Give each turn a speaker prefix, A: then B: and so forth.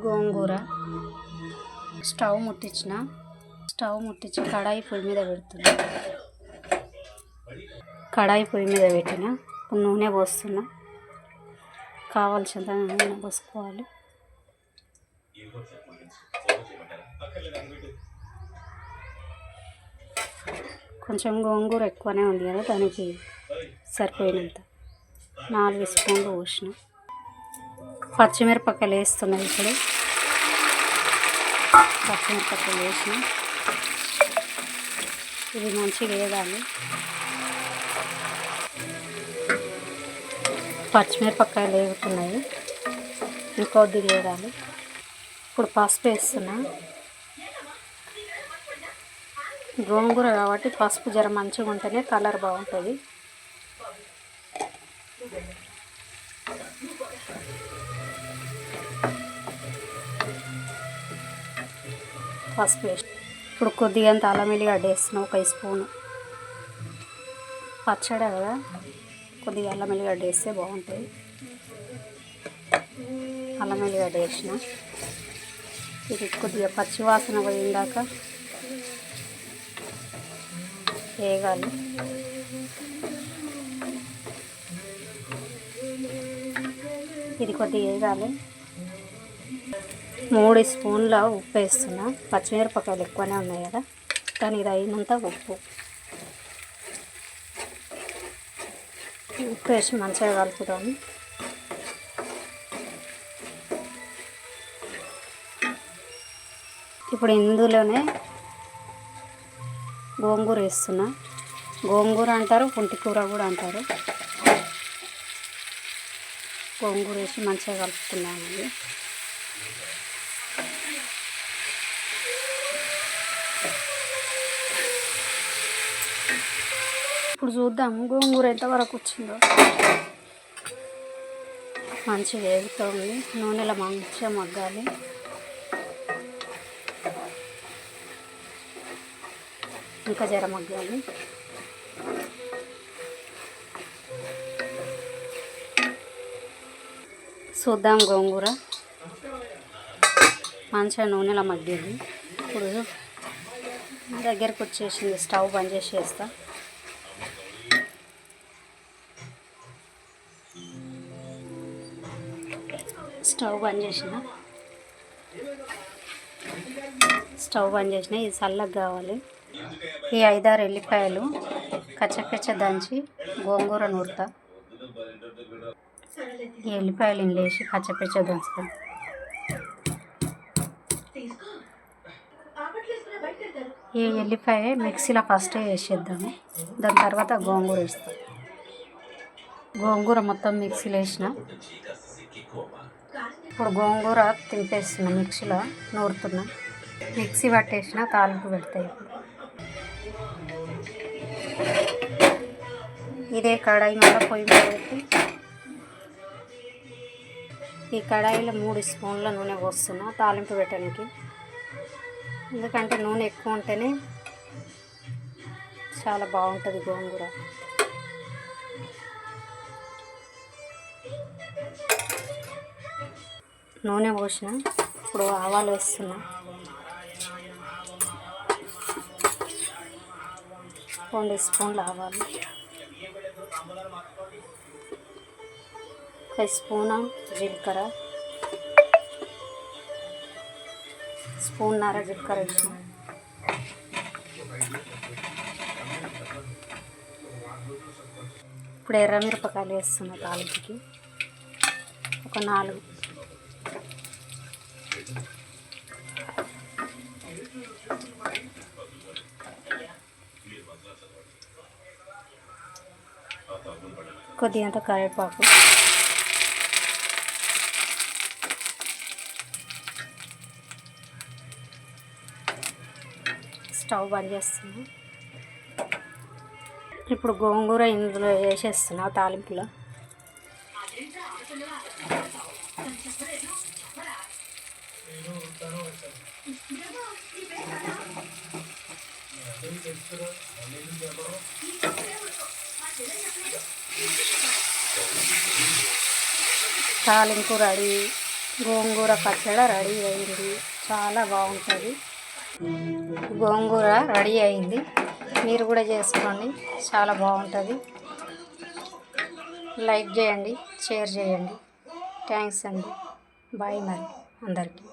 A: గోంగూర stove ముట్టించి కడాయి పొయ్యి మీద పెడుతున్నా. కడాయి పొయ్యి మీద పెట్టిన నూనె పోస్తున్నా. కావాల్సినంత నూనె పోసుకోవాలి. కొంచెం గోంగూర ఎక్కువనే ఉంది కదా, దానికి సరిపోయినంత 4 స్పూన్లు పోసిన. పచ్చిమిరపకాయలు వేస్తున్నాయి. ఇప్పుడు పచ్చిమిరపకాయలు వేసిన ఇది మంచిగా వేయాలి. పచ్చిమిరపకాయలు వేగుతున్నాయి, ఇంకొద్దిగా వేయాలి. ఇప్పుడు పసుపు వేస్తున్నా. గోంగూర కాబట్టి పసుపు జర మంచిగా ఉంటేనే కలర్ బాగుంటుంది. పసుపు వేసి ఇప్పుడు కొద్దిగా అంత అల్లం వెల్లిగడ్డ వేస్తున్నాం. 1 స్పూను. పచ్చడి కదా, కొద్దిగా అల్లం వెల్లిగడ్డ వేస్తే బాగుంటుంది. అల్లం వెల్లిగడ్డ వేసిన ఇది కొద్దిగా పచ్చివాసన పోయిందాక వేగాలి. ఇది కొద్దిగా వేగాలి. 3 స్పూన్ల ఉప్పు వేస్తున్నా. పచ్చిమిరపకాయలు ఎక్కువనే ఉన్నాయి కదా, కానీ ఇది అయినంత ఉప్పు వేసి మంచిగా కలుపుతాము. ఇప్పుడు ఇందులోనే గోంగూర వేస్తున్నా. గోంగూర అంటారు, పుంటికూర కూడా అంటారు. గోంగూర వేసి మంచిగా కలుపుతున్నామండి. ఇప్పుడు చూద్దాము గోంగూర ఎంతవరకు వచ్చిందో. మంచిగా వేగుతుంది. నూనెలో మంచిగా మగ్గాలి. ఇంకా జర మగ్గాలి. చూద్దాం గోంగూర మంచిగా నూనెలో మగ్గింది. ఇప్పుడు దగ్గరకు వచ్చేసింది. స్టవ్ బంద్ చేసేస్తా. స్టవ్ బంద్ చేసిన ఇది చల్లగా కావాలి. ఈ 5-6 ఎల్లిపాయలు కచ్చపచ్చ దంచి గోంగూర నూరుతా. ఈ ఎల్లిపాయలు ఇంలేసి కచ్చపచ్చ దంచుతాం. ఈ ఎల్లిపాయ మిక్సీలో ఫస్ట్ వేసేద్దాము, దాని తర్వాత గోంగూర వేస్తాం. గోంగూర మొత్తం మిక్సీలో వేసిన. ఇప్పుడు గోంగూర తింపేస్తున్నా, మిక్సీలో నూరుతున్నా. మిక్సీ పట్టేసిన తాలింపు పెడతాయి. ఇదే కడాయి మళ్ళీ పొయ్యి మీద పెట్టి ఈ కడాయిలో 3 స్పూన్ల నూనె పోస్తున్నా తాలింపు పెట్టడానికి. ఎందుకంటే నూనె ఎక్కువ ఉంటేనే చాలా బాగుంటుంది గోంగూర. నూనె పోసిన. ఇప్పుడు ఆవాలు వేస్తున్నా. 2 స్పూన్ల ఆవాలు, 1 స్పూను జీలకర్ర, 1.5 స్పూన్ జీలకర్ర వేసిన. ఇప్పుడు ఎర్రమిరపకాయలు వేస్తున్నా తాలింపుకి. ఒక 4. కొద్దిగంత కరివేపాకు. స్టవ్ బంద్ చేస్తున్నా. ఇప్పుడు గోంగూర ఇందులో వేసేస్తున్నా తాలింపులో. తాలింపు రెడీ. గోంగూర పచ్చడి రెడీ అయింది. చాలా బాగుంటుంది. గోంగూర రెడీ అయింది. మీరు కూడా చేసుకోండి, చాలా బాగుంటుంది. లైక్ చేయండి, షేర్ చేయండి. థ్యాంక్స్ అండి. బాయ్ మరి అందరికీ.